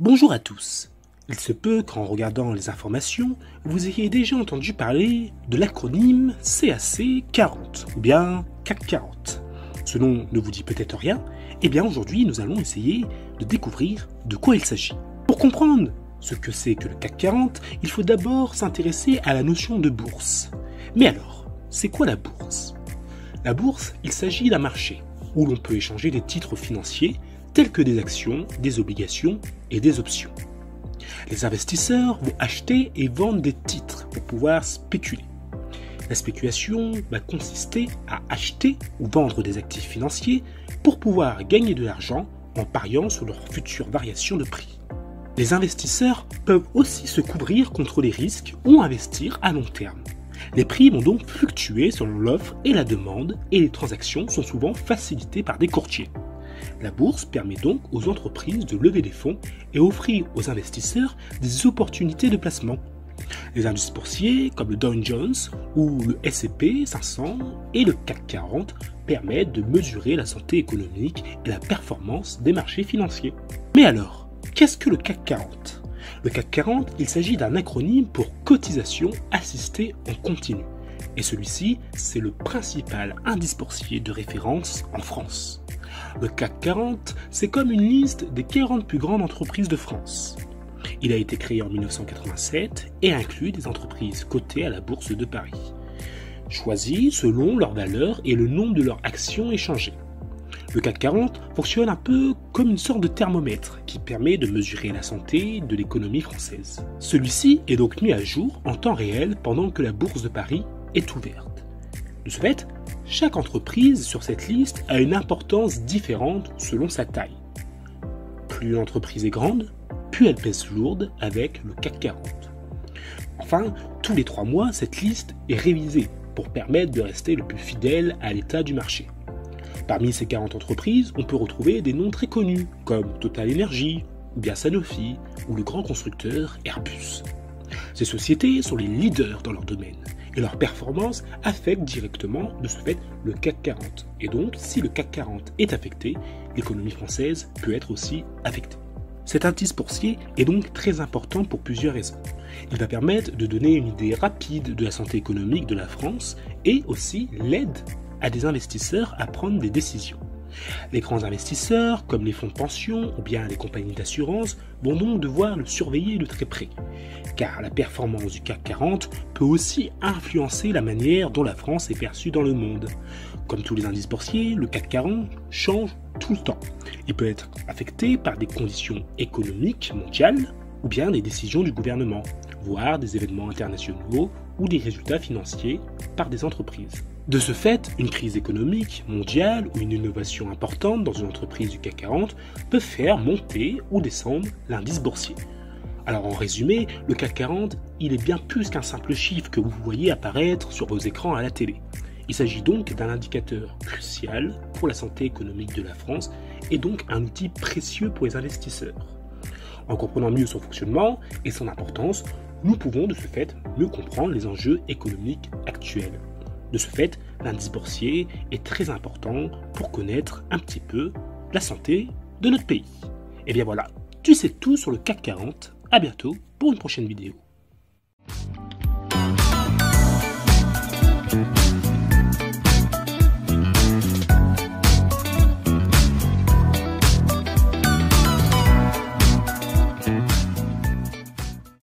Bonjour à tous. Il se peut qu'en regardant les informations, vous ayez déjà entendu parler de l'acronyme CAC 40 ou bien CAC 40. Ce nom ne vous dit peut-être rien, et bien aujourd'hui nous allons essayer de découvrir de quoi il s'agit. Pour comprendre ce que c'est que le CAC 40, il faut d'abord s'intéresser à la notion de bourse. Mais alors, c'est quoi la bourse? La bourse, il s'agit d'un marché où l'on peut échanger des titres financiers tels que des actions, des obligations et des options. Les investisseurs vont acheter et vendre des titres pour pouvoir spéculer. La spéculation va consister à acheter ou vendre des actifs financiers pour pouvoir gagner de l'argent en pariant sur leurs futures variations de prix. Les investisseurs peuvent aussi se couvrir contre les risques ou investir à long terme. Les prix vont donc fluctuer selon l'offre et la demande et les transactions sont souvent facilitées par des courtiers. La bourse permet donc aux entreprises de lever des fonds et offrir aux investisseurs des opportunités de placement. Les indices boursiers comme le Dow Jones ou le S&P 500 et le CAC 40 permettent de mesurer la santé économique et la performance des marchés financiers. Mais alors, qu'est-ce que le CAC 40 ? Le CAC 40, il s'agit d'un acronyme pour cotisation assistée en continu. Et celui-ci, c'est le principal indice boursier de référence en France. Le CAC 40, c'est comme une liste des 40 plus grandes entreprises de France. Il a été créé en 1987 et inclut des entreprises cotées à la Bourse de Paris, choisies selon leur valeur et le nombre de leurs actions échangées. Le CAC 40 fonctionne un peu comme une sorte de thermomètre qui permet de mesurer la santé de l'économie française. Celui-ci est donc mis à jour en temps réel pendant que la Bourse de Paris est ouverte. De ce fait, chaque entreprise sur cette liste a une importance différente selon sa taille. Plus l'entreprise est grande, plus elle pèse lourde avec le CAC 40. Enfin, tous les 3 mois, cette liste est révisée pour permettre de rester le plus fidèle à l'état du marché. Parmi ces 40 entreprises, on peut retrouver des noms très connus comme Total Energy, ou bien Sanofi, ou le grand constructeur Airbus. Ces sociétés sont les leaders dans leur domaine. Et leur performance affecte directement, de ce fait, le CAC 40. Et donc, si le CAC 40 est affecté, l'économie française peut être aussi affectée. Cet indice boursier est donc très important pour plusieurs raisons. Il va permettre de donner une idée rapide de la santé économique de la France et aussi l'aide à des investisseurs à prendre des décisions. Les grands investisseurs, comme les fonds de pension ou bien les compagnies d'assurance, vont donc devoir le surveiller de très près, car la performance du CAC 40 peut aussi influencer la manière dont la France est perçue dans le monde. Comme tous les indices boursiers, le CAC 40 change tout le temps. Il peut être affecté par des conditions économiques mondiales ou bien des décisions du gouvernement, voire des événements internationaux ou des résultats financiers par des entreprises. De ce fait, une crise économique mondiale ou une innovation importante dans une entreprise du CAC 40 peut faire monter ou descendre l'indice boursier. Alors en résumé, le CAC 40, il est bien plus qu'un simple chiffre que vous voyez apparaître sur vos écrans à la télé. Il s'agit donc d'un indicateur crucial pour la santé économique de la France et donc un outil précieux pour les investisseurs. En comprenant mieux son fonctionnement et son importance, nous pouvons de ce fait mieux comprendre les enjeux économiques actuels. De ce fait, l'indice boursier est très important pour connaître un petit peu la santé de notre pays. Et bien voilà, tu sais tout sur le CAC 40. À bientôt pour une prochaine vidéo.